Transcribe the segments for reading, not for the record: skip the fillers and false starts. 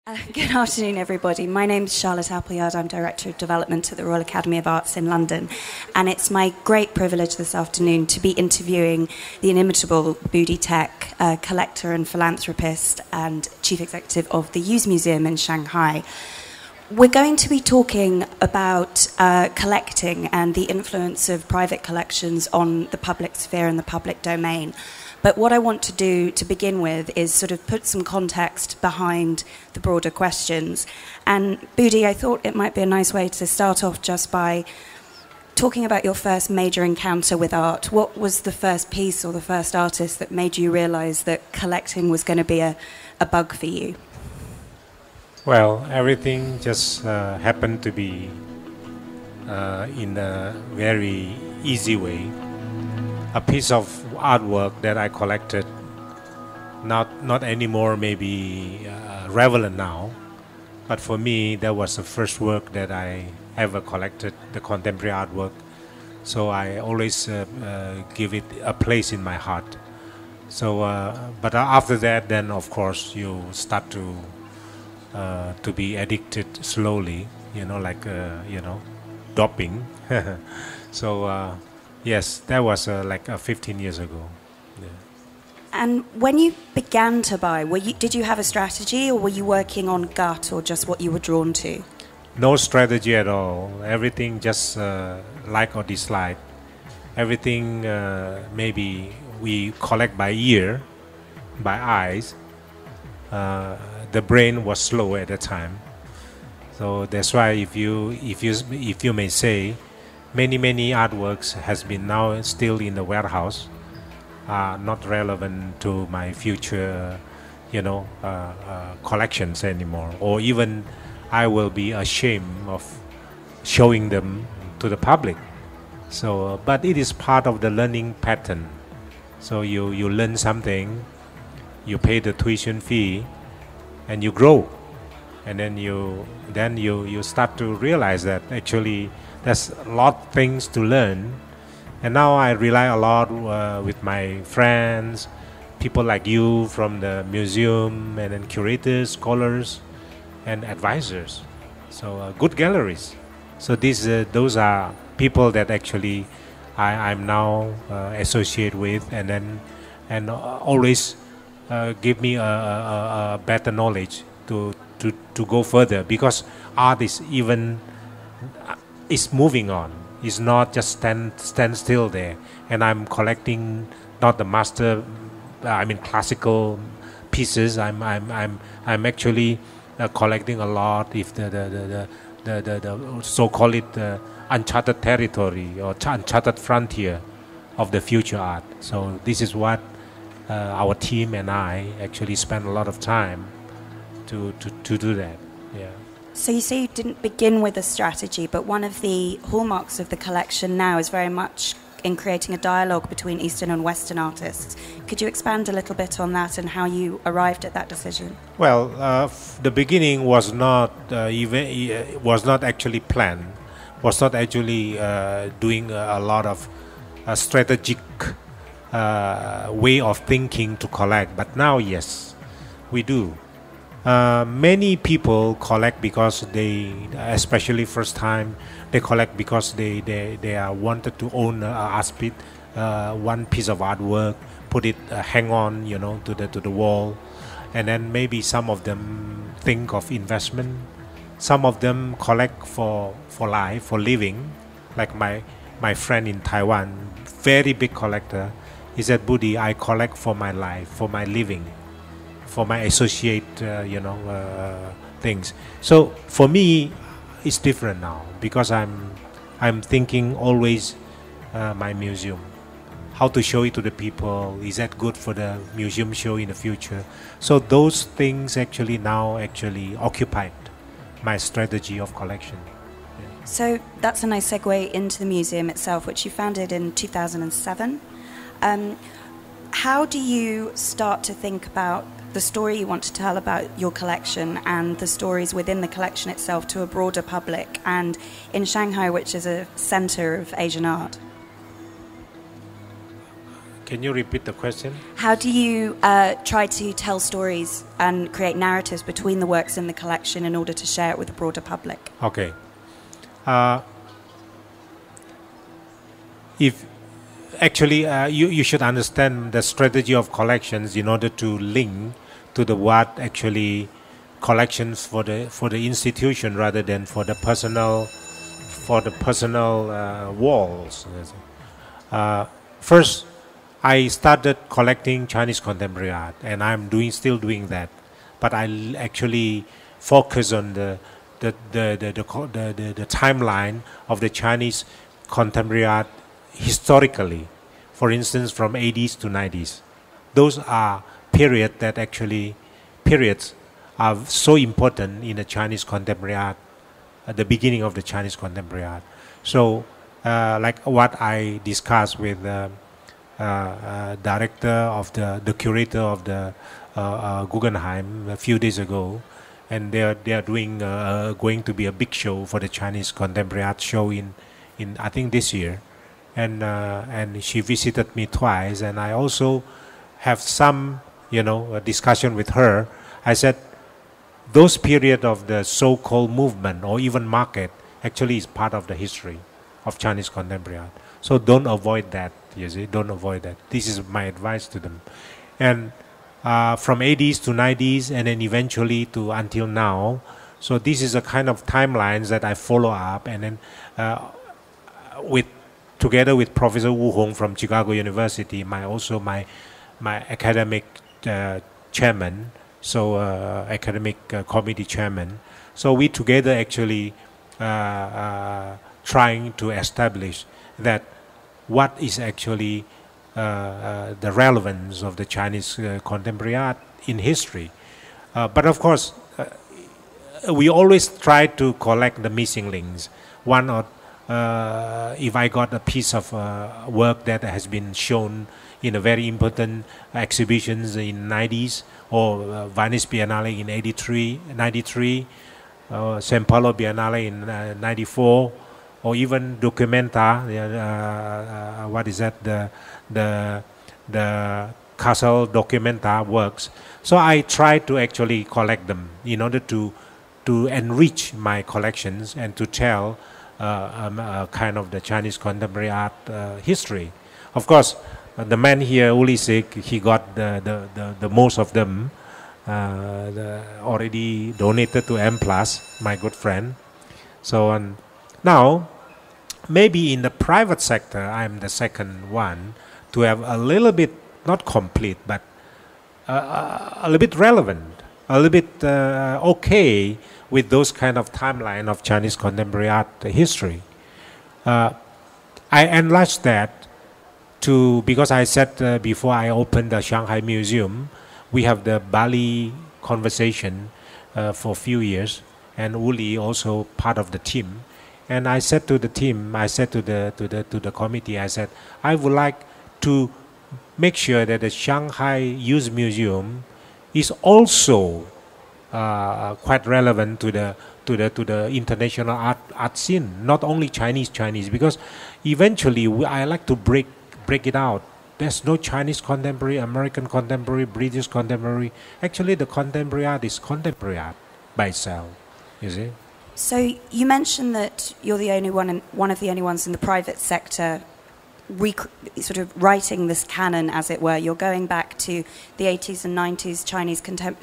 Good afternoon, everybody. My name is Charlotte Appleyard. I'm Director of Development at the Royal Academy of Arts in London. And it's my great privilege this afternoon to be interviewing the inimitable Budi Tek, collector and philanthropist and Chief Executive of the Youth Museum in Shanghai. We're going to be talking about collecting and the influence of private collections on the public sphere and the public domain. But what I want to do to begin with is sort of put some context behind the broader questions. And Budi, I thought it might be a nice way to start off just by talking about your first major encounter with art. What was the first piece or the first artist that made you realise that collecting was going to be a bug for you? Well, everything just happened to be in a very easy way. A piece of artwork that I collected, not anymore maybe relevant now, but for me that was the first work that I ever collected, the contemporary artwork. So I always give it a place in my heart. So, but after that, then of course you start to be addicted slowly, like doping. So. Yes, that was like 15 years ago. Yeah. And when you began to buy, did you have a strategy, or were you working on gut, or just what you were drawn to? No strategy at all. Everything just like or dislike. Everything maybe we collect by ear, by eyes. The brain was slow at the time, so that's why if you may say. Many artworks has been now still in the warehouse, not relevant to my future, collections anymore. Or even I will be ashamed of showing them to the public. So, but it is part of the learning pattern. So you learn something, you pay the tuition fee, and you grow, and then you start to realize that actually. There's a lot of things to learn, and now I rely a lot with my friends, people like you from the museum, and then curators, scholars, and advisors. So good galleries. So those are people that actually I'm now associate with, and always give me a better knowledge to go further, because art is even. It's moving on. It's not just stand still there. And I'm collecting not the classical pieces. I'm actually collecting a lot. If the so-called uncharted territory or uncharted frontier of the future art. So this is what our team and I actually spend a lot of time to do that. Yeah. So you say you didn't begin with a strategy, but one of the hallmarks of the collection now is very much in creating a dialogue between Eastern and Western artists. Could you expand a little bit on that and how you arrived at that decision? Well, the beginning was not actually planned. Was not actually doing a lot of strategic way of thinking to collect. But now, yes, we do. Many people collect because especially first time, they collect because they are wanted to own one piece of artwork, put it hang on, to the wall, and then maybe some of them think of investment. Some of them collect for life, for living, like my friend in Taiwan, very big collector. He said, "Budi, I collect for my life, for my living." For my associate, things. So for me, it's different now because I'm thinking always my museum, how to show it to the people. Is that good for the museum show in the future? So those things actually now occupied my strategy of collection. Yeah. So that's a nice segue into the museum itself, which you founded in 2007. How do you start to think about the story you want to tell about your collection and the stories within the collection itself to a broader public, and in Shanghai, which is a center of Asian art? Can you repeat the question? How do you try to tell stories and create narratives between the works in the collection in order to share it with the broader public? Okay. If actually you should understand the strategy of collections in order to link to the what actually collections for the institution rather than for the personal walls. First, I started collecting Chinese contemporary art, and I'm still doing that. But I actually focus on the timeline of the Chinese contemporary art historically. For instance, from 80s to 90s. Those are periods are so important in the Chinese contemporary art, at the beginning of the Chinese contemporary art. So, like what I discussed with director of the curator of the Guggenheim a few days ago, and they are doing going to be a big show for the Chinese contemporary art show in I think this year, and she visited me twice, and I also have some a discussion with her. I said those period of the so-called movement or even market actually is part of the history of Chinese contemporary art. So don't avoid that. You see, don't avoid that. This is my advice to them. And from 80s to 90s, and then eventually to until now. So this is a kind of timelines that I follow up, and then together with Professor Wu Hong from Chicago University, my academic chairman, so academic committee chairman. So we together actually trying to establish that what is actually the relevance of the Chinese contemporary art in history. But of course, we always try to collect the missing links. One or if I got a piece of work that has been shown in a very important exhibitions in 90s, or Venice Biennale in 93, Sao Paulo Biennale in 94, or even Documenta, what is that, the Castle Documenta works. So I try to actually collect them in order to enrich my collections and to tell kind of the Chinese contemporary art history. Of course, the man here, Uli Sik, he got the most of them already donated to M+, my good friend. So now, maybe in the private sector, I'm the second one to have a little bit, not complete, but a little bit relevant, a little bit okay with those kind of timeline of Chinese contemporary art history. I enlarged that because I said before I opened the Shanghai Museum, we have the Bali conversation for a few years, and Uli also part of the team. And I said to the team, I said to the committee, I said, I would like to make sure that the Shanghai Youth Museum is also quite relevant to the international art scene, not only Chinese, because eventually I like to break it out. There's no Chinese contemporary, American contemporary, British contemporary. Actually, the contemporary art is contemporary art by itself. You see. So you mentioned that you're the only one of the only ones in the private sector sort of writing this canon, as it were. You're going back to the 80s and 90s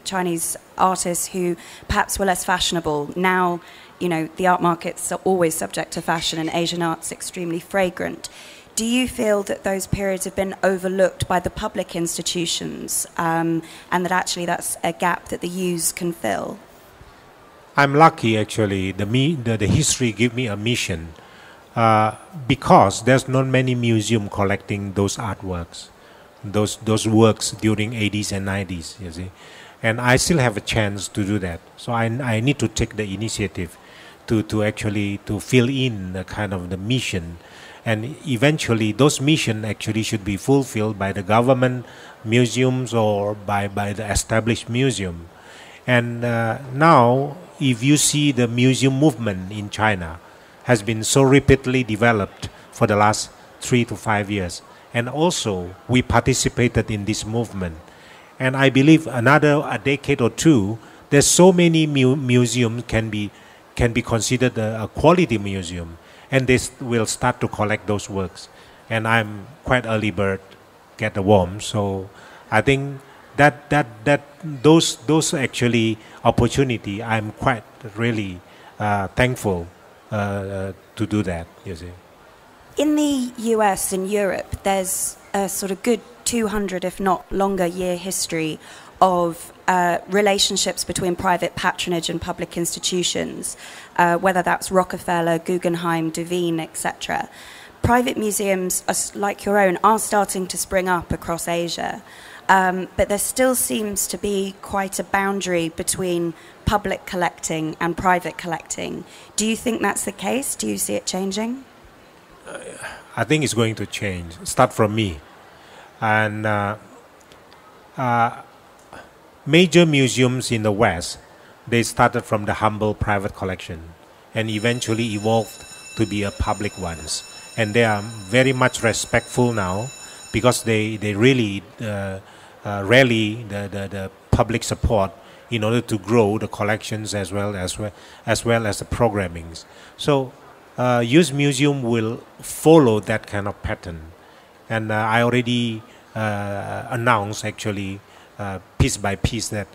Chinese artists who perhaps were less fashionable. Now, the art markets are always subject to fashion, and Asian art's extremely fragrant. Do you feel that those periods have been overlooked by the public institutions, and that actually that's a gap that the youths can fill? I'm lucky, actually. The history give me a mission. Because there's not many museum collecting those artworks, those works during 80s and 90s, you see, and I still have a chance to do that. So I need to take the initiative to actually to fill in the kind of the mission, and eventually those mission actually should be fulfilled by the government museums or by the established museum. And now, if you see the museum movement in China has been so rapidly developed for the last 3 to 5 years. and also we participated in this movement. And I believe a decade or two, there's so many museums can be considered a quality museum, and they will start to collect those works. And I'm quite early bird, get the worm. So I think that those actually opportunity, I'm quite really thankful to do that. You see. In the US and Europe, there's a sort of good 200, if not longer, year history of relationships between private patronage and public institutions, whether that's Rockefeller, Guggenheim, Duveen, etc. Private museums, like your own, are starting to spring up across Asia, but there still seems to be quite a boundary between public collecting and private collecting. Do you think that's the case? Do you see it changing? I think it's going to change. Start from me. And major museums in the West, they started from the humble private collection and eventually evolved to be a public ones. And they are very much respectful now because they really rally the public support in order to grow the collections as well as the programmings. So youth museum will follow that kind of pattern. And I already announced actually piece by piece that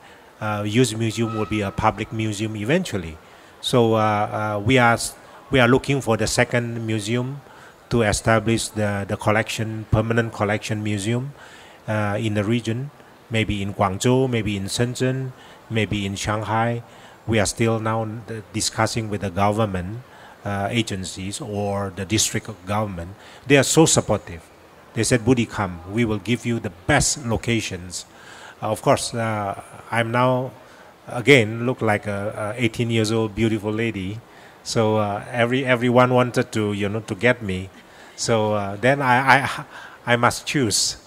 youth museum will be a public museum eventually. So we are looking for the second museum to establish the collection, permanent collection museum in the region, maybe in Guangzhou, maybe in Shenzhen, maybe in Shanghai. We are still now discussing with the government agencies or the district government. They are so supportive. They said, Budi, come, we will give you the best locations. Of course, I'm now, again, look like a 18 years old beautiful lady. So everyone wanted to, to get me. So then I must choose,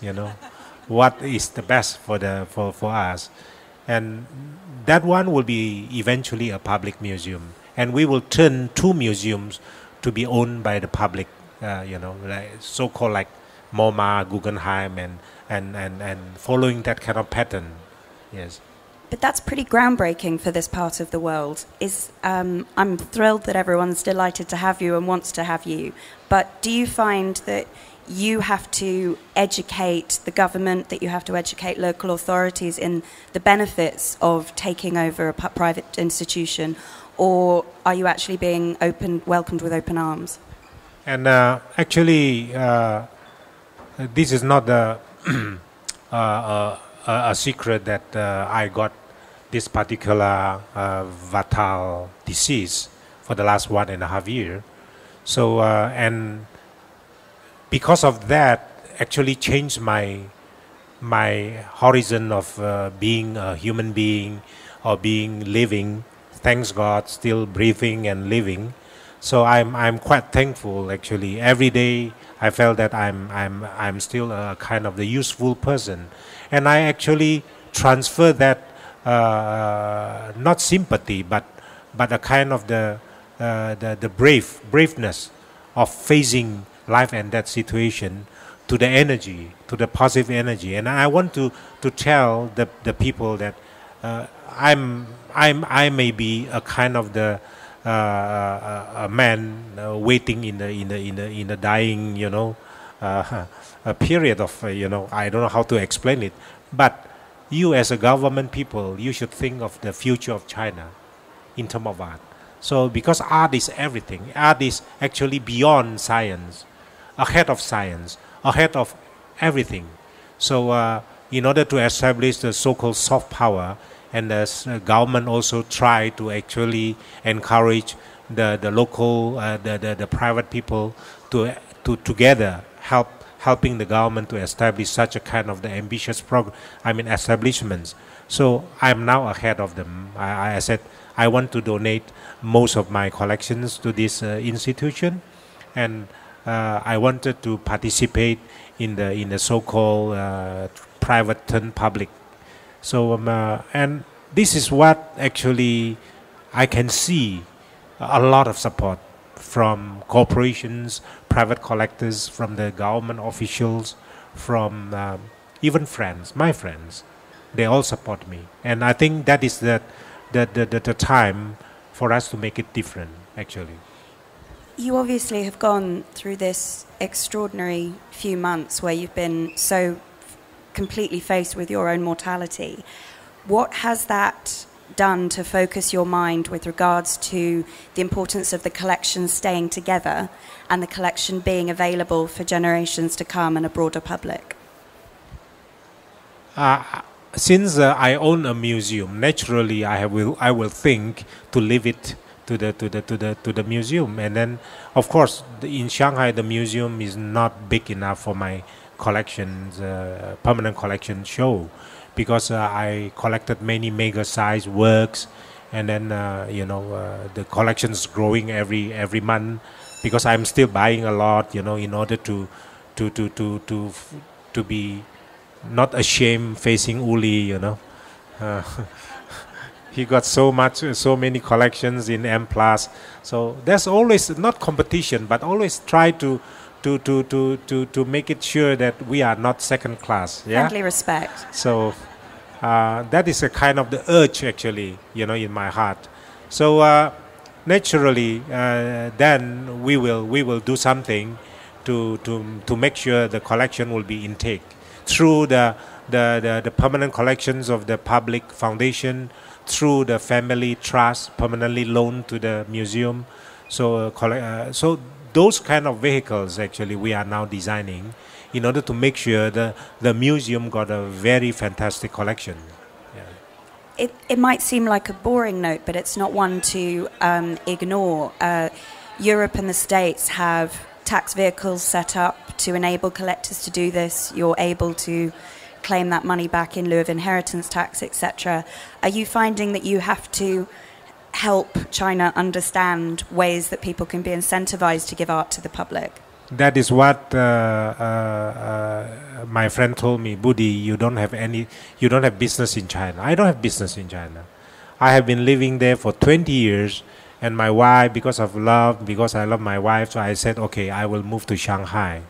what is the best for us. And that one will be eventually a public museum. And we will turn two museums to be owned by the public, like so-called like MoMA, Guggenheim, and following that kind of pattern. Yes. But that's pretty groundbreaking for this part of the world. I'm thrilled that everyone's delighted to have you and wants to have you. But do you find that you have to educate the government, that you have to educate local authorities in the benefits of taking over a private institution, or are you actually being welcomed with open arms? And actually, this is not a secret that I got this particular Vatal disease for the last 1.5 years. So, and because of that, actually changed my horizon of being a human being or being living. Thanks God, still breathing and living. So I'm quite thankful. Actually, every day I felt that I'm still a kind of the useful person, and I actually transfer that not sympathy, but a kind of the braveness of facing life and death situation to the energy, to the positive energy. And I want to tell the people that I may be a kind of the a man waiting in the dying, a period of I don't know how to explain it, but you as a government people, you should think of the future of China in terms of art. So because art is everything, art is actually beyond science, ahead of science, ahead of everything. So in order to establish the so-called soft power, and the government also try to actually encourage the local, the private people to together helping the government to establish such a kind of the ambitious establishments. So I'm now ahead of them. I said I want to donate most of my collections to this institution, and I wanted to participate in the so-called private turn public. So and this is what actually I can see a lot of support from corporations, private collectors, from the government officials, from even friends, my friends. They all support me, and I think that is the time for us to make it different, actually. You obviously have gone through this extraordinary few months where you've been so completely faced with your own mortality. What has that done to focus your mind with regards to the importance of the collection staying together and the collection being available for generations to come and a broader public? Since I own a museum, naturally I will think to leave it to the museum, and then of course in Shanghai the museum is not big enough for my collections, permanent collection show, because I collected many mega size works, and then the collection's growing every month, because I'm still buying a lot, in order to be not ashamed facing Uli, he got so many collections in M+. So there's always not competition, but always try to make it sure that we are not second class. Yeah. Friendly respect. So that is a kind of the urge, actually, in my heart. So naturally, then we will do something to make sure the collection will be intake through the permanent collections of the public foundation, through the family trust permanently loaned to the museum. So so those kind of vehicles actually we are now designing in order to make sure the museum got a very fantastic collection. Yeah. It might seem like a boring note, but it's not one to ignore. Europe and the States have tax vehicles set up to enable collectors to do this. You're able to claim that money back in lieu of inheritance tax, etc. Are you finding that you have to help China understand ways that people can be incentivized to give art to the public? That is what my friend told me. Budi, you don't have business in China. I don't have business in China. I have been living there for 20 years, and my wife, because I love my wife, so I said, okay, I will move to Shanghai,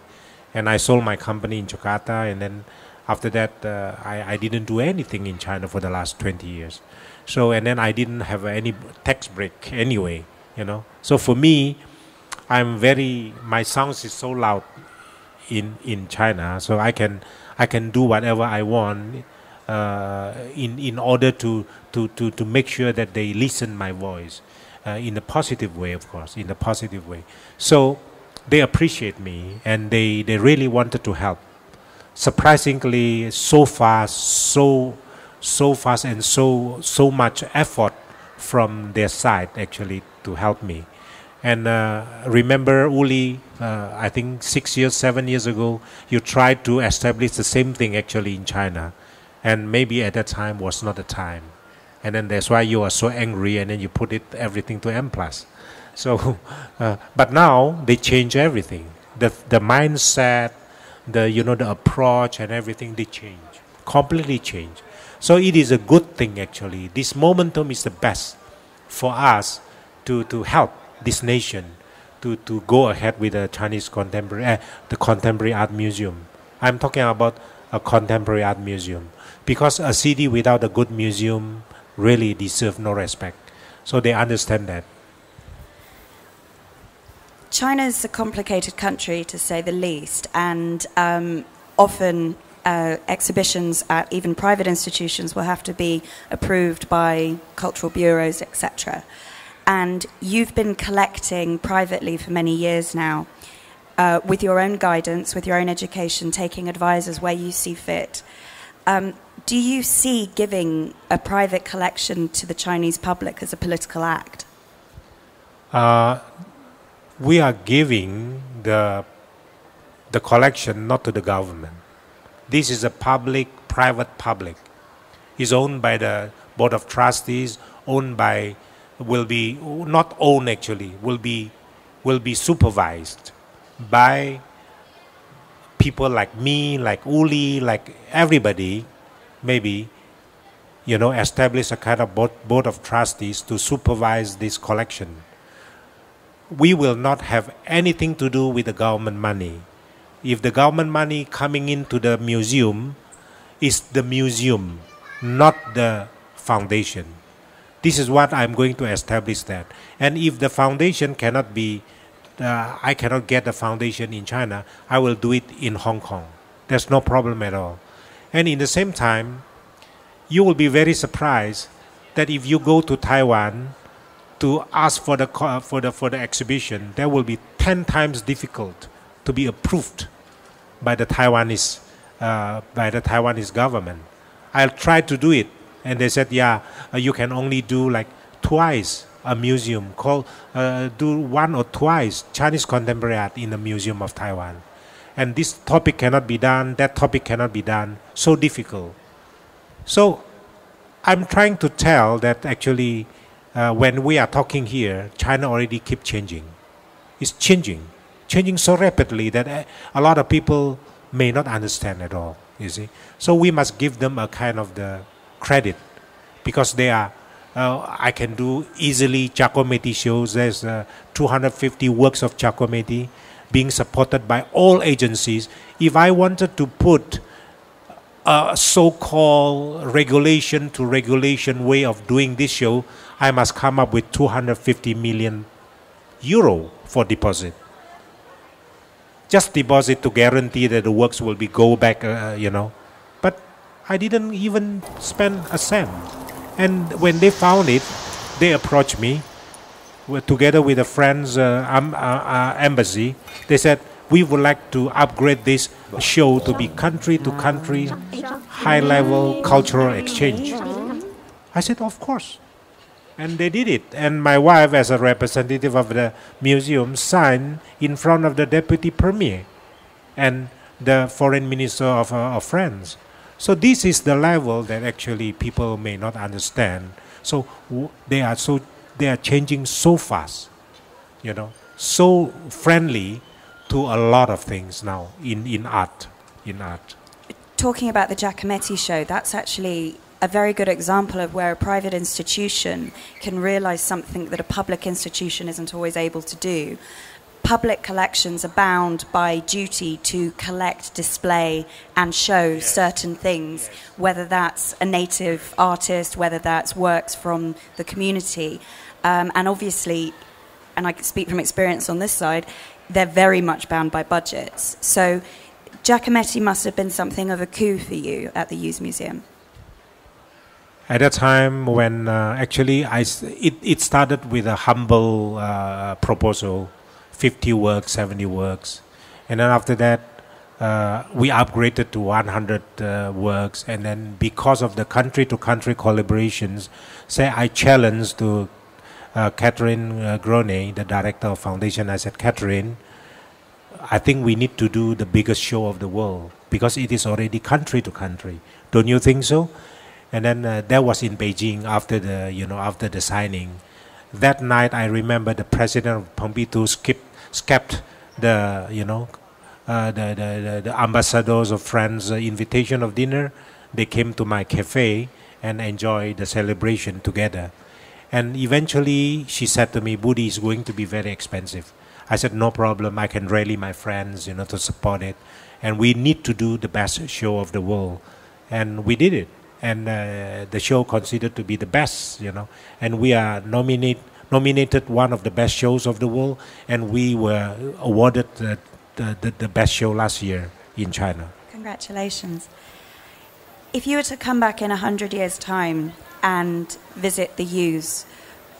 and I sold my company in Jakarta, and then after that, I didn't do anything in China for the last 20 years. So, and then I didn't have any tax break anyway, So for me, my sound is so loud in China, so I can do whatever I want in order to make sure that they listen my voice in a positive way, of course, in a positive way. So they appreciate me, and they really wanted to help. Surprisingly, so fast, and so much effort from their side actually to help me. And remember, Uli, I think 7 years ago, you tried to establish the same thing actually in China, and maybe at that time was not the time, and then that's why you are so angry, and then you put everything to M+. So, but now they change everything. The mindset, the approach and everything, they change, completely change. So it is a good thing actually. This momentum is the best for us to help this nation to go ahead with the Chinese the contemporary art museum. I'm talking about a contemporary art museum, because a city without a good museum really deserves no respect. So they understand that. China is a complicated country, to say the least, and often exhibitions at even private institutions will have to be approved by cultural bureaus, etc. And you've been collecting privately for many years now, with your own guidance, with your own education, taking advisors where you see fit. Do you see giving a private collection to the Chinese public as a political act? We are giving the collection not to the government. This is a private public. It's owned by the Board of Trustees, will be supervised by people like me, like Uli, like everybody, maybe, establish a kind of board of trustees to supervise this collection. we will not have anything to do with the government money. If the government money coming into the museum is the museum, not the foundation. This is what I'm going to establish that. And if the foundation cannot be, I cannot get the foundation in China, I will do it in Hong Kong. There's no problem at all. And in the same time, you will be very surprised that if you go to Taiwan to ask for the exhibition, that will be 10 times difficult to be approved by the Taiwanese government. I tried to do it, and they said, yeah, you can only do like twice a museum, do one or twice Chinese contemporary art in the Museum of Taiwan. And this topic cannot be done, that topic cannot be done, so difficult. So I'm trying to tell that actually when we are talking here, China already keep changing. It's changing so rapidly that a lot of people may not understand at all, you see. So we must give them a kind of the credit because they are, I can do easily Giacometti shows. There's 250 works of Giacometti being supported by all agencies. If I wanted to put a so-called regulation to regulation way of doing this show, I must come up with 250 million euro for deposit. Just deposit to guarantee that the works will be go back, you know. But I didn't even spend a cent. And when they found it, they approached me together with a friend's embassy. They said, we would like to upgrade this show to be country to country, high level cultural exchange. I said, of course. And they did it. And my wife, as a representative of the museum, signed in front of the deputy premier and the foreign minister of France. So this is the level that actually people may not understand. So they are changing so fast, you know, so friendly to a lot of things now in art. Talking about the Giacometti show, that's actually a very good example of where a private institution can realize something that a public institution isn't always able to do. Public collections are bound by duty to collect, display, and show certain things, whether that's a native artist, whether that's works from the community. And obviously, and I can speak from experience on this side, they're very much bound by budgets. So Giacometti must have been something of a coup for you at the Youth Museum. At that time when actually it started with a humble proposal, 50 works, 70 works. And then after that, we upgraded to 100 works. And then because of the country-to-country collaborations, say I challenged to Catherine Grone, the director of foundation. I said, Catherine, I think we need to do the biggest show of the world because it is already country-to-country. Don't you think so? And then that was in Beijing after the signing. That night, I remember the president of Pompidou skipped the ambassadors of France invitation of dinner. They came to my cafe and enjoyed the celebration together. And eventually, she said to me, Budi is going to be very expensive. I said, no problem. I can rally my friends, to support it. And we need to do the best show of the world. And we did it. And the show considered to be the best, and we are nominated one of the best shows of the world, and we were awarded the best show last year in China. Congratulations. If you were to come back in 100 years' time and visit the Youths,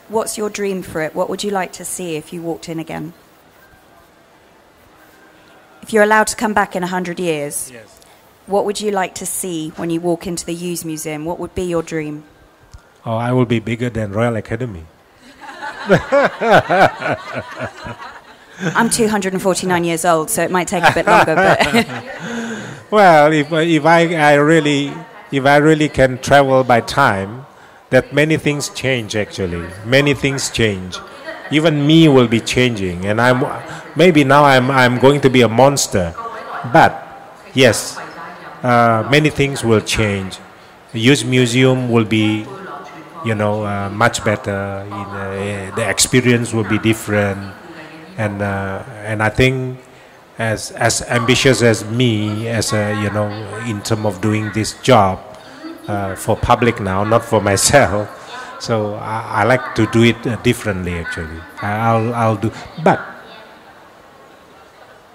what's your dream for it? What would you like to see if you walked in again? If you're allowed to come back in 100 years, yes. What would you like to see when you walk into the Youth Museum? What would be your dream? Oh, I will be bigger than Royal Academy. I'm 249 years old, so it might take a bit longer. But well, if I really can travel by time, that many things change actually. Many things change. Even me will be changing, and maybe now I'm going to be a monster, but yes. Many things will change. The Youth Museum will be, much better. The experience will be different. and I think as ambitious as me, as a, in terms of doing this job for public now, not for myself. So I like to do it differently. Actually, I'll do, but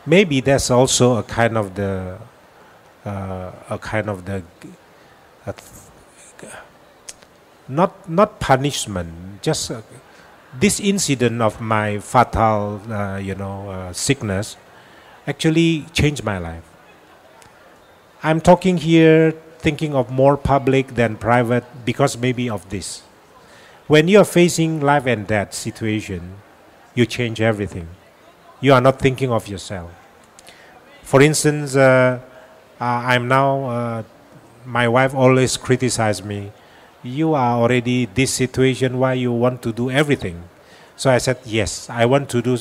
maybe that's also a kind of the uh, not punishment, just this incident of my fatal sickness actually changed my life. I'm talking here thinking of more public than private because maybe of this. When you are facing life and death situation, you change everything. You are not thinking of yourself. For instance, I'm now, my wife always criticized me. You are already this situation, why you want to do everything? So I said, yes, I want to do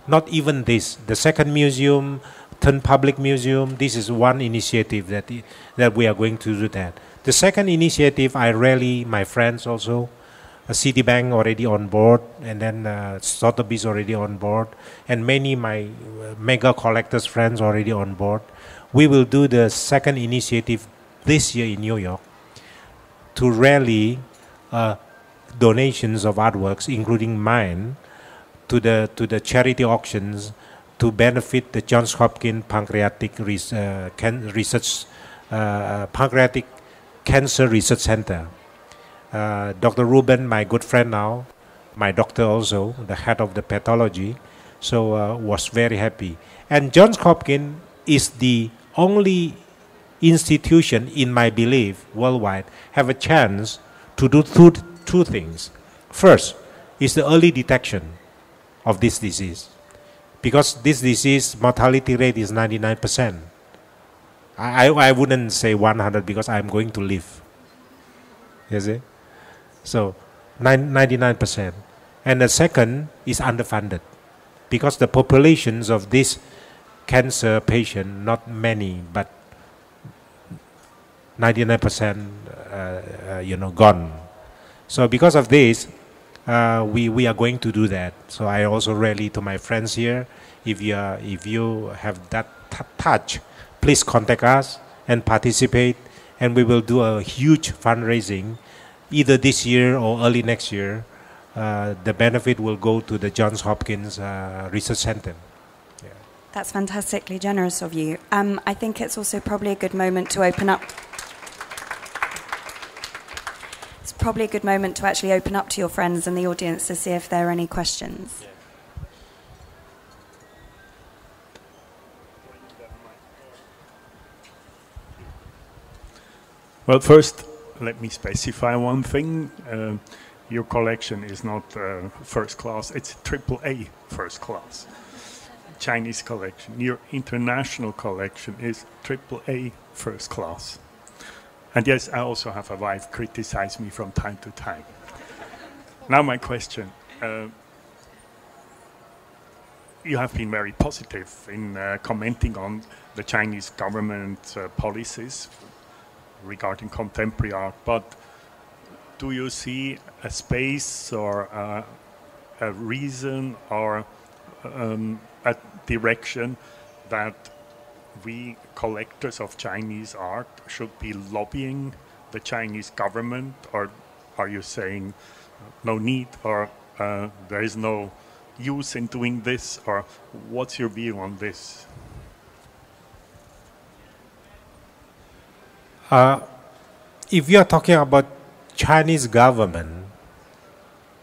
not even this. The second museum, turn public museum, this is one initiative that we are going to do that. The second initiative, I rally my friends also, Citibank already on board, and then Sotheby's already on board, and many my mega collectors friends already on board. We will do the second initiative this year in New York to rally donations of artworks, including mine, to the charity auctions to benefit the Johns Hopkins Pancreatic Pancreatic Cancer Research Center. Dr. Ruben, my good friend now, my doctor also, the head of the pathology, so was very happy. And Johns Hopkins is the only institution, in my belief, worldwide, have a chance to do two things. First is the early detection of this disease, because this disease mortality rate is 99%. I wouldn't say 100 because I'm going to live. You see? So 99%. And the second is underfunded, because the populations of this cancer patient, not many, but 99% gone. So because of this, we are going to do that. So I also rally to my friends here, if you have that touch, please contact us and participate, and we will do a huge fundraising either this year or early next year. The benefit will go to the Johns Hopkins Research Center. Yeah. That's fantastically generous of you. I think it's also probably a good moment to open up. It's probably a good moment to actually open up to your friends and the audience to see if there are any questions. Yeah. Well, first, let me specify one thing. Your collection is not first class, it's AAA first class. Chinese collection. Your international collection is AAA first class. And yes, I also have a wife criticize me from time to time. Now my question. You have been very positive in commenting on the Chinese government policies regarding contemporary art, but do you see a space or a reason or a direction that we collectors of Chinese art should be lobbying the Chinese government, or are you saying no need, or there is no use in doing this, or what's your view on this? If you are talking about Chinese government,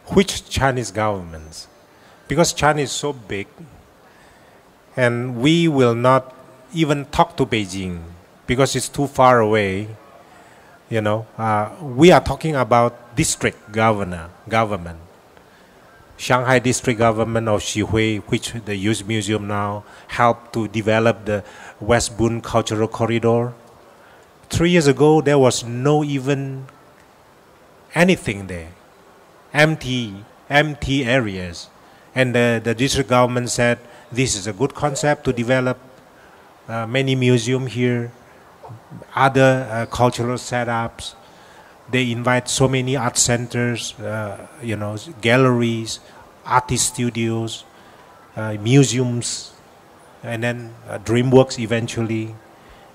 which Chinese governments? Because China is so big, and we will not even talk to Beijing because it's too far away. We are talking about district government. Shanghai district government of Xihui, which the Youth Museum now helped to develop the West Bund Cultural Corridor. 3 years ago, there was no even anything there, empty areas. And the district government said, this is a good concept to develop many museums here, other cultural setups. They invite so many art centers, galleries, artist studios. museums, and then DreamWorks eventually,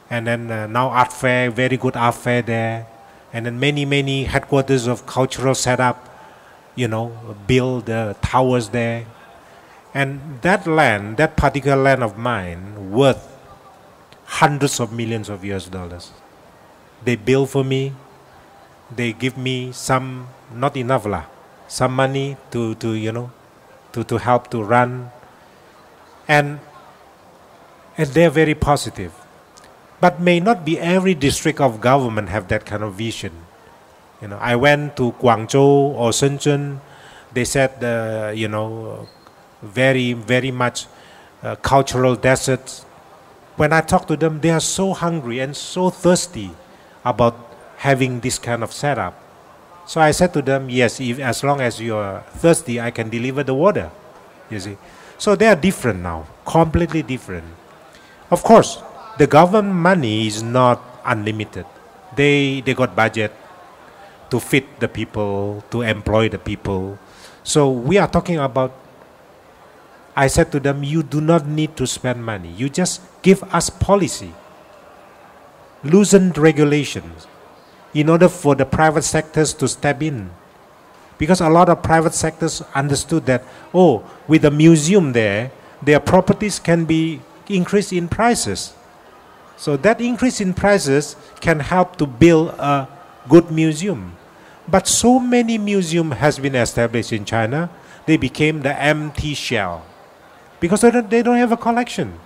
and then now art fair, very good art fair there, and then many headquarters of cultural setup, build towers there. And that land, that particular land of mine, worth hundreds of millions of US dollars. They build for me, they give me some, not enough lah, some money to help to run. And they're very positive. But may not be every district of government have that kind of vision. I went to Guangzhou or Shenzhen. They said, very much cultural deserts. When I talk to them, they are so hungry and so thirsty about having this kind of setup. So I said to them, yes, as long as you are thirsty, I can deliver the water. You see. So they are different now, completely different. Of course, the government money is not unlimited. They got budget to feed the people, to employ the people. So we are talking about, I said to them, you do not need to spend money. You just give us policy, loosened regulations in order for the private sectors to step in. Because a lot of private sectors understood that, with the museum there, their properties can be increased in prices. So that increase in prices can help to build a good museum. But so many museums has been established in China, they became the empty shell. Because they don't have a collection.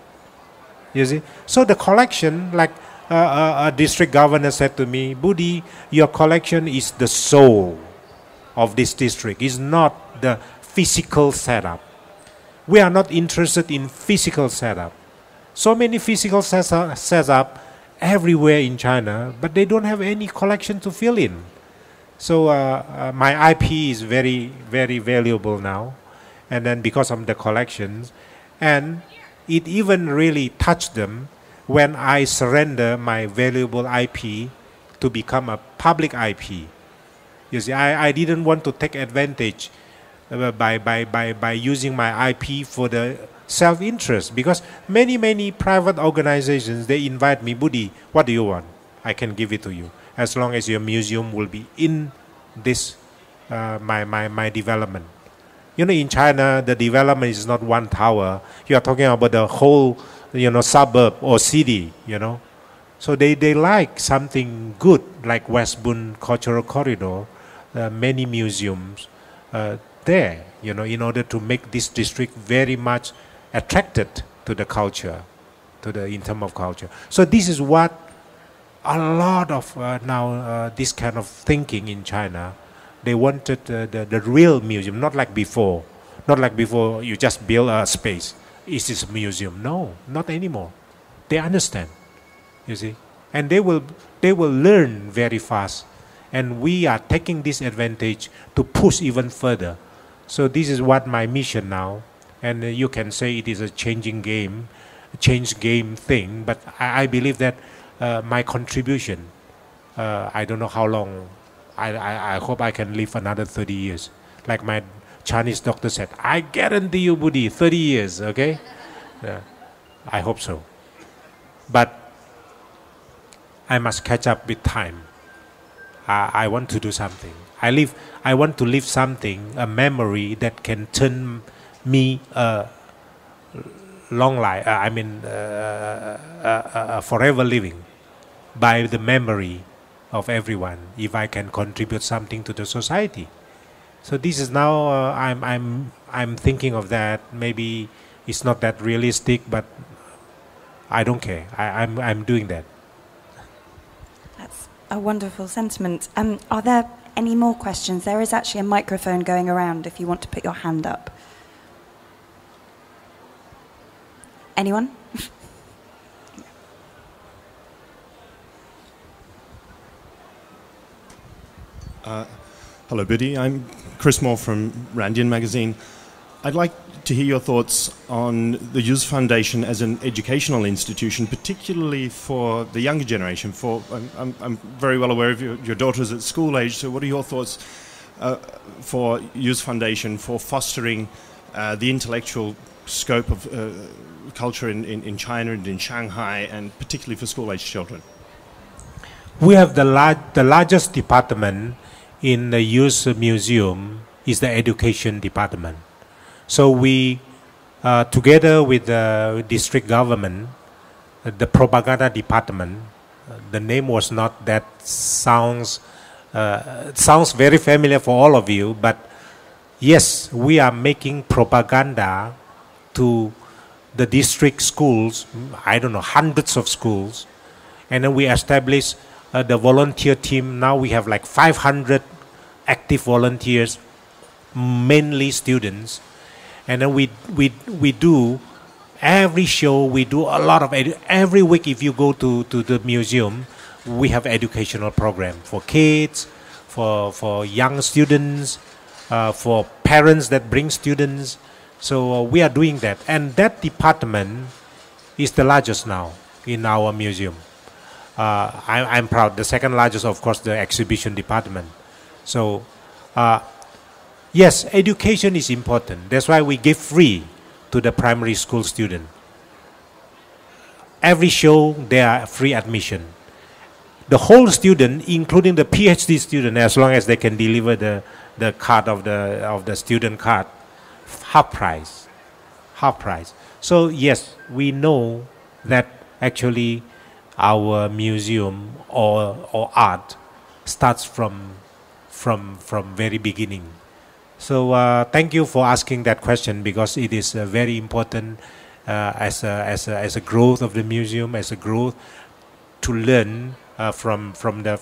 You see? So the collection, like a district governor said to me, Budi, your collection is the soul of this district. It's not the physical setup. We are not interested in physical setup. So many physical setup everywhere in China, but they don't have any collection to fill in. So my IP is very, very valuable now. And then because of the collections, and it even really touched them when I surrender my valuable IP to become a public IP. You see, I didn't want to take advantage by using my IP for the self-interest, because many private organizations, they invite me, Budi, what do you want? I can give it to you, as long as your museum will be in this my development. In China, the development is not one tower. You are talking about the whole, suburb or city, So they like something good, like West Bund Cultural Corridor, many museums there, in order to make this district very much attracted to the culture, in terms of culture. So this is what a lot of now this kind of thinking in China. They wanted the real museum, not like before. Not like before you just build a space. Is this a museum? No, not anymore. They understand, you see. And they will learn very fast. And we are taking this advantage to push even further. So this is what my mission now. And you can say it is a change game thing. But I believe that my contribution, I don't know how long, I hope I can live another 30 years. Like my Chinese doctor said, I guarantee you, Budi, 30 years, okay? I hope so. But I must catch up with time. I want to do something. I want to leave something, a memory that can turn me a long life, forever living by the memory of everyone, if I can contribute something to the society. So this is now I'm thinking of that. Maybe it's not that realistic, but I don't care. I'm doing that. That's a wonderful sentiment. Are there any more questions? There is actually a microphone going around if you want to put your hand up. Anyone? Hello, Budi. I'm Chris Moore from Randian magazine. I'd like to hear your thoughts on the Youth Foundation as an educational institution, particularly for the younger generation. I'm very well aware of your daughters at school age, so what are your thoughts for Youth Foundation for fostering the intellectual scope of culture in China and in Shanghai, and particularly for school-aged children? We have the largest department in the youth museum is the education department. So we, together with the district government, the propaganda department, the name was not that sounds very familiar for all of you, but yes, we are making propaganda to the district schools, I don't know, hundreds of schools, and then we established the volunteer team. Now we have like 500 active volunteers, mainly students, and then we do every show. We do a lot of every week. If you go to the museum, we have educational program for kids, for young students, for parents that bring students. So we are doing that, and that department is the largest now in our museum. I'm proud. The second largest, of course, the exhibition department. So yes, education is important. That's why we give free to the primary school student. Every show, there are free admission. The whole student, including the PhD student, as long as they can deliver the card of the student card, half price. So yes, we know that actually our museum or art starts from very beginning. So thank you for asking that question, because it is very important as a growth of the museum, as a growth to learn from the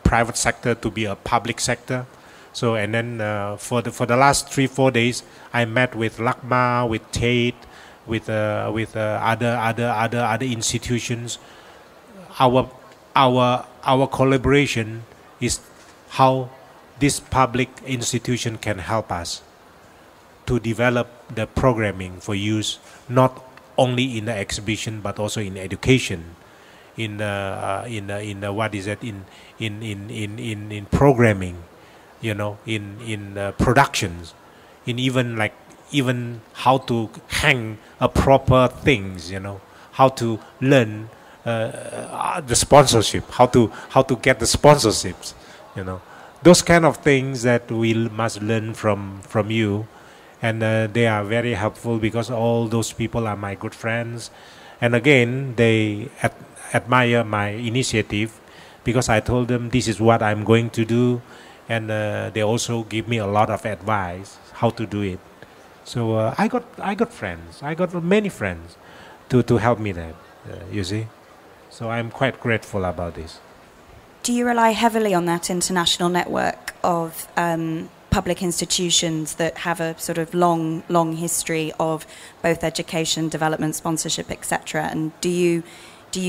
private sector to be a public sector. So and then for the last 3-4 days, I met with LACMA, with Tate, with other institutions. Our collaboration is how this public institution can help us to develop the programming for use, not only in the exhibition but also in education, in programming, in productions, in even how to hang a proper things, how to learn the sponsorship, how to get the sponsorships, those kind of things that we must learn from you. And they are very helpful, because all those people are my good friends, and again they admire my initiative, because I told them this is what I'm going to do, and they also give me a lot of advice how to do it. So I got friends, I got many friends to help me there, you see. So I'm quite grateful about this. Do you rely heavily on that international network of public institutions that have a sort of long history of both education, development, sponsorship, etc.? And do you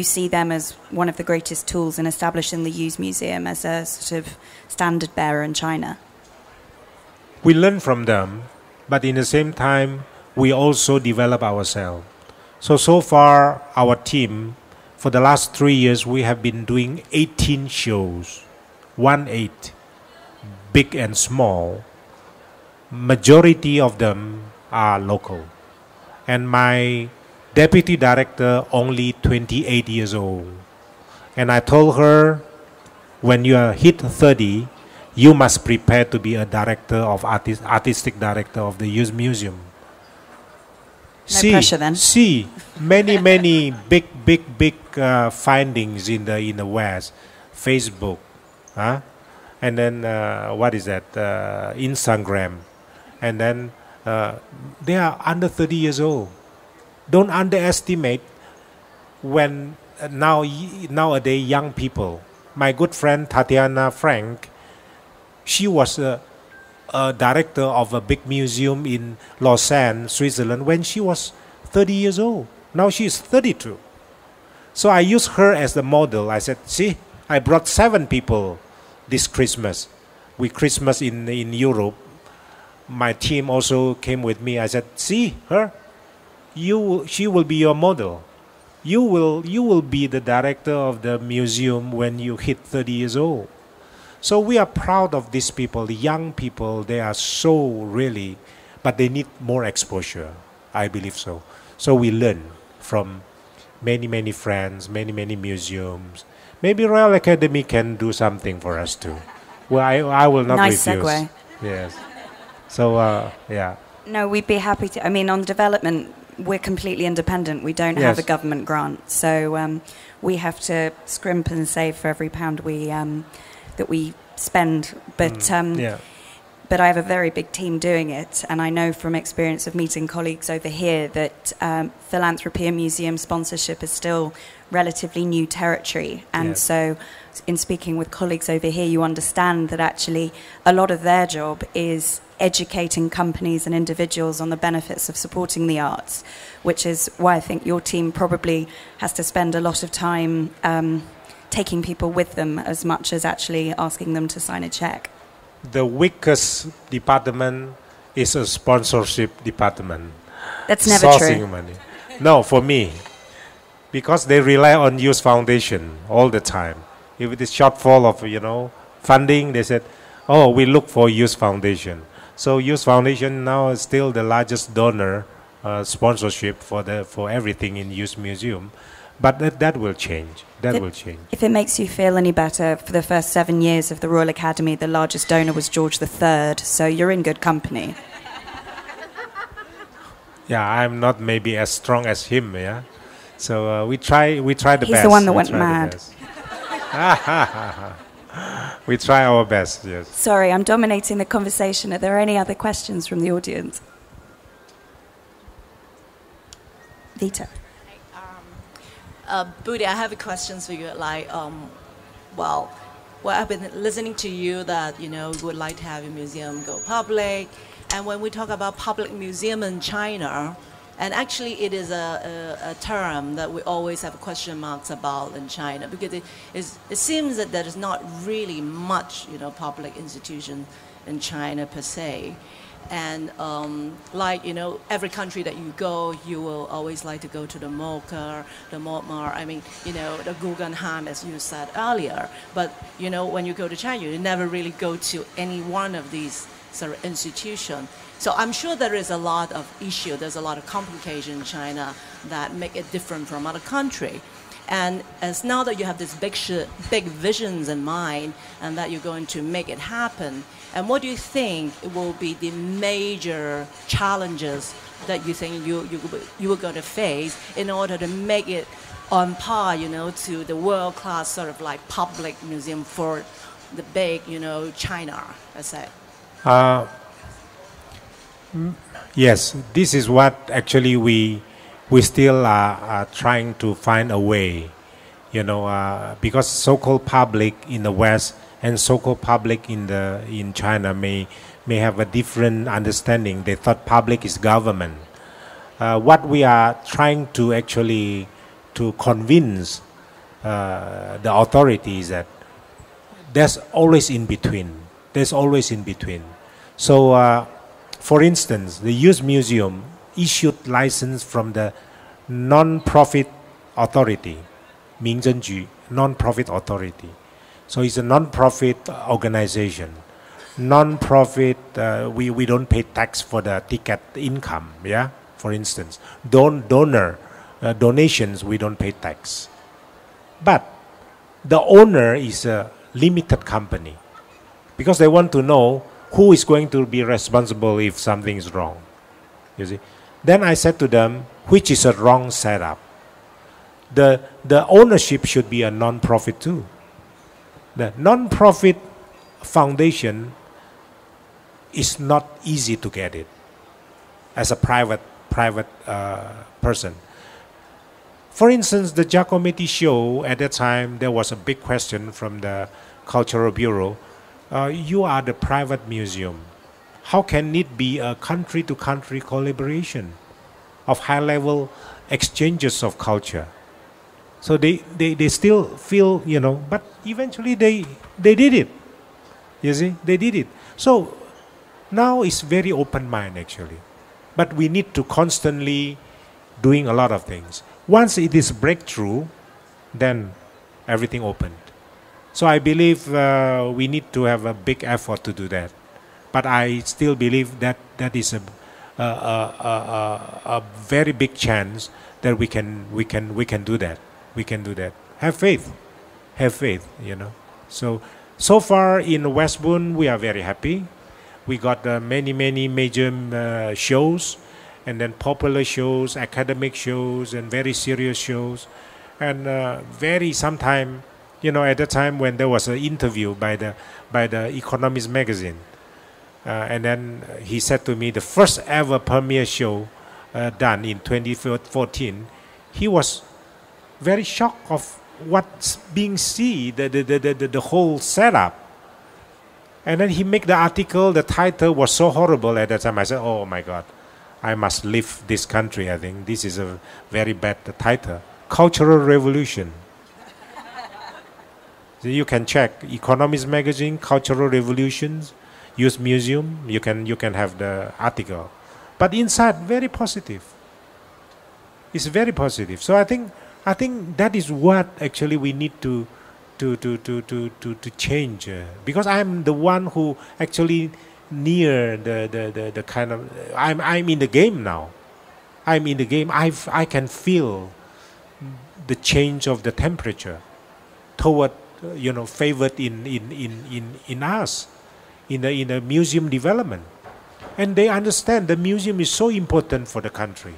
see them as one of the greatest tools in establishing the Youth Museum as a sort of standard bearer in China? We learn from them, but in the same time, we also develop ourselves. So far, our team, for the last 3 years, we have been doing 18 shows, 18, big and small. Majority of them are local. And my deputy director, only 28 years old. And I told her, when you are hit 30, you must prepare to be a director of artistic director of the Youth Museum. No pressure then. See many big findings in the West, Facebook, and then Instagram, and then they are under 30 years old. Don't underestimate when nowadays young people. My good friend Tatiana Frank, she was a director of a big museum in Lausanne, Switzerland, when she was 30 years old. Now she is 32. So I used her as the model. I said, see, I brought 7 people this Christmas. We Christmas in Europe. My team also came with me. I said, see her, she will be your model. You will be the director of the museum when you hit 30 years old. So we are proud of these people, the young people. They are so really but they need more exposure. I believe so. So we learn from many friends, many museums. Maybe Royal Academy can do something for us too. Well, I will not Nice refuse. segue. Yes. So yeah. No, we'd be happy to. I mean, on development, we're completely independent. We don't have a Yes. government grant, so we have to scrimp and save for every pound that we spend. But Yeah. but I have a very big team doing it, and I know from experience of meeting colleagues over here that philanthropy and museum sponsorship is still relatively new territory. And Yes. so in speaking with colleagues over here, you understand that actually a lot of their job is educating companies and individuals on the benefits of supporting the arts, which is why I think your team probably has to spend a lot of time taking people with them as much as actually asking them to sign a check. The weakest department is a sponsorship department. That's never Sourcing true. money. No, for me, because they rely on Youth Foundation all the time. If it is shortfall of funding, they said, "Oh, we look for Youth Foundation." So Youth Foundation now is still the largest donor sponsorship for everything in Youth Museum, but that will change. That will change. If it makes you feel any better, for the first 7 years of the Royal Academy, the largest donor was George III, so you're in good company. Yeah, I'm not maybe as strong as him. Yeah, so we try the best. He's the one that We went try the mad. best. We try our best. Yes. Sorry, I'm dominating the conversation. Are there any other questions from the audience? Vita. Budi, I have a question for you. Well, I've been listening to you that you would like to have your museum go public, and when we talk about public museum in China, and actually it is a term that we always have question marks about in China because it seems that there is not really much public institution in China per se. And every country that you go, you will always like to go to the MoCA, the Montmartre, the Guggenheim, as you said earlier. But, when you go to China, you never really go to any one of these sort of institutions. So I'm sure there is a lot of issue, there's a lot of complication in China that make it different from other country. And as now that you have this big visions in mind and that you're going to make it happen, and what do you think will be the major challenges that you think you are going to face in order to make it on par, to the world-class sort of like public museum for the big, China, let's say? Yes, this is what actually we still are trying to find a way, because so-called public in the West and so-called public in China may have a different understanding. They thought public is government. What we are trying to actually to convince the authorities that there's always in between. There's always in between. So, for instance, the Youth Museum issued license from the non-profit authority, Mingzhenju, non-profit authority. So it's a non-profit organization. Non-profit, we don't pay tax for the ticket income, yeah? For instance, donations, we don't pay tax. But the owner is a limited company because they want to know who is going to be responsible if something is wrong, you see. Then I said to them, which is a wrong setup. The ownership should be a non-profit too. The non-profit foundation is not easy to get it as a private person. For instance, the Giacometti show, at that time, there was a big question from the Cultural Bureau. You are the private museum. How can it be a country-to-country collaboration of high-level exchanges of culture? So they still feel, but eventually they did it. You see, they did it. So now it's very open mind actually. But we need to constantly doing a lot of things. Once it is breakthrough, then everything opened. So I believe we need to have a big effort to do that. But I still believe that is a very big chance that we can do that. We can do that. Have faith. Have faith. So far in Westbourne, we are very happy. We got many major shows, and then popular shows, academic shows, and very serious shows, and very sometime, at the time when there was an interview by the Economist magazine, and then he said to me, the first ever premiere show done in 2014, he was very shocked of what's being seen, the whole setup. And then he made the article, the title was so horrible at that time. I said, oh my God, I must leave this country. I think this is a very bad title. Cultural Revolution. So you can check Economist magazine, Cultural Revolutions, Youth Museum. You can have the article. But inside, very positive. It's very positive. So I think that is what actually we need to change, because I'm the one who actually near the kind of I'm in the game now. I'm in the game. I can feel the change of the temperature toward favored in us in the museum development, and they understand the museum is so important for the country.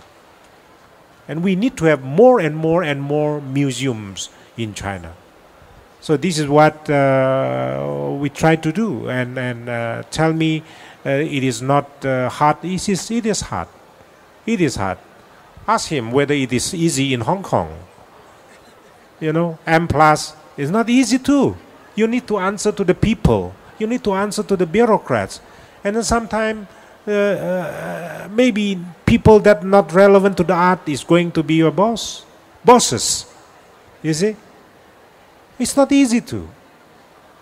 And we need to have more and more museums in China. So this is what we try to do. And tell me it is not hard. It is hard. It is hard. Ask him whether it is easy in Hong Kong. M+ is not easy too. You need to answer to the people. You need to answer to the bureaucrats. And then sometimes maybe people that not relevant to the art is going to be your bosses. You see, it's not easy to.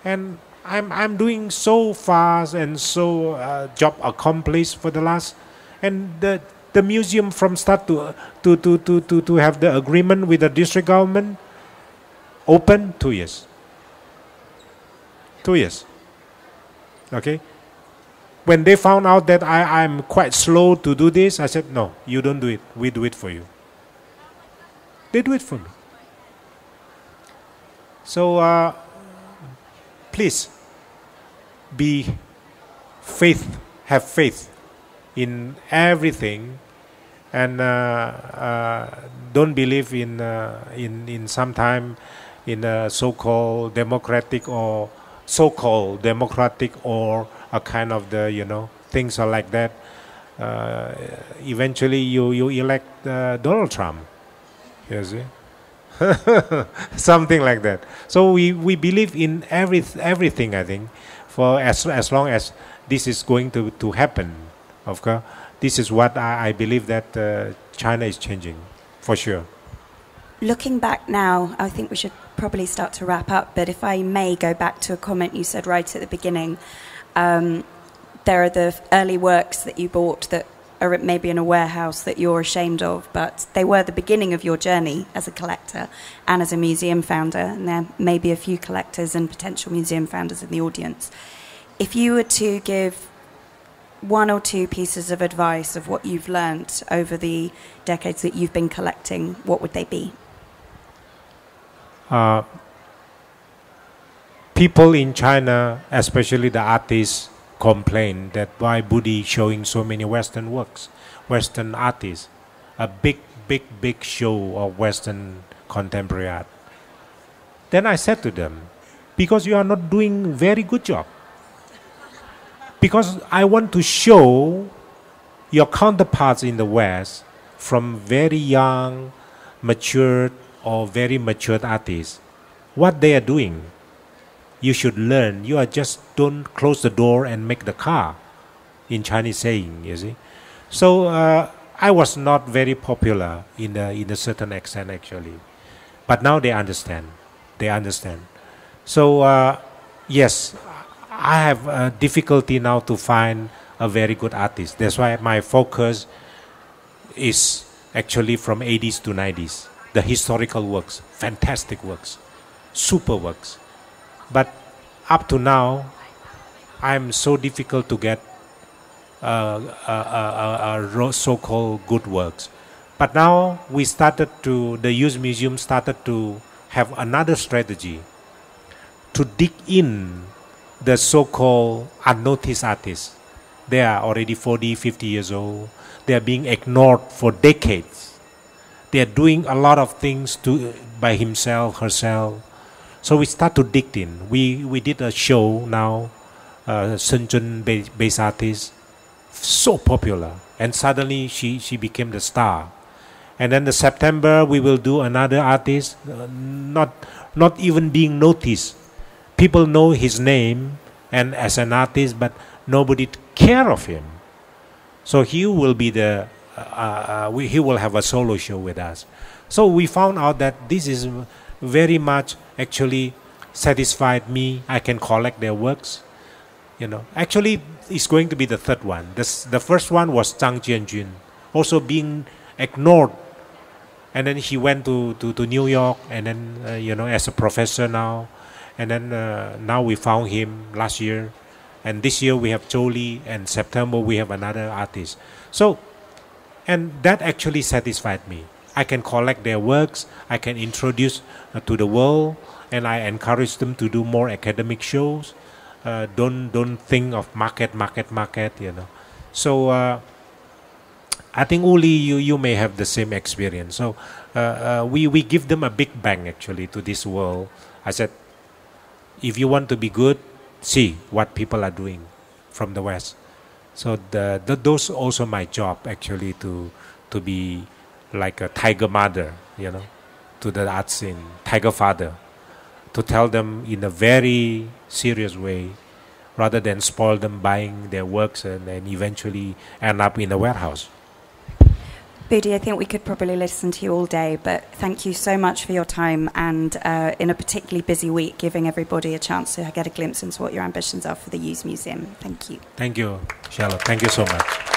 And I'm doing so fast and so job accomplished for the last, and the museum from start to have the agreement with the district government open 2 years. 2 years. Okay. When they found out that I'm quite slow to do this, I said, no, you don't do it. We do it for you. They do it for me. So please have faith in everything, and don't believe in sometime in a so-called democratic or a kind of things are like that. Eventually you elect Donald Trump. You see? Something like that. So we believe in everything, I think, for as long as this is going to happen. Of course, this is what I believe that China is changing, for sure. Looking back now, I think we should probably start to wrap up, but if I may go back to a comment you said right at the beginning. There are the early works that you bought that are maybe in a warehouse that you're ashamed of, but they were the beginning of your journey as a collector and as a museum founder, and there may be a few collectors and potential museum founders in the audience. If you were to give one or two pieces of advice of what you've learnt over the decades that you've been collecting, what would they be? People in China, especially the artists, complain that why Budi showing so many Western works, Western artists, a big show of Western contemporary art. Then I said to them, because you are not doing very good job. Because I want to show your counterparts in the West, from very young, matured or very matured artists, what they are doing. You should learn. You are just don't close the door and make the car, in Chinese saying, you see. So I was not very popular in a certain extent actually, but now they understand. They understand. So yes, I have difficulty now to find a very good artist. That's why my focus is actually from 80s to 90s. The historical works, fantastic works, super works. But up to now, I'm so difficult to get so-called good works. But now the Youth Museum started to have another strategy to dig in the so-called unnoticed artists. They are already 40, 50 years old. They are being ignored for decades. They are doing a lot of things by himself, herself. So we start to dig in. We did a show now, Shenzhen-based artist, so popular. And suddenly she became the star. And then in September we will do another artist, not even being noticed. People know his name and as an artist, but nobody care of him. So he will be he will have a solo show with us. So we found out that this is very much actually satisfied me. I can collect their works. Actually, it's going to be the third one. The first one was Zhang Jianjun, also being ignored. And then he went to New York, and then, as a professor now. And then now we found him last year. And this year we have Jolie, and September we have another artist. So, and that actually satisfied me. I can collect their works, I can introduce to the world, and I encourage them to do more academic shows. Don't think of market. So I think Uli, you may have the same experience. So we give them a big bang actually to this world. I said, if you want to be good, see what people are doing from the West. So those also my job actually to be like a tiger mother, to the art scene, tiger father, to tell them in a very serious way, rather than spoil them buying their works and then eventually end up in a warehouse. Budi, I think we could probably listen to you all day, but thank you so much for your time and in a particularly busy week, giving everybody a chance to get a glimpse into what your ambitions are for the Youth Museum. Thank you. Thank you, Charlotte. Thank you so much.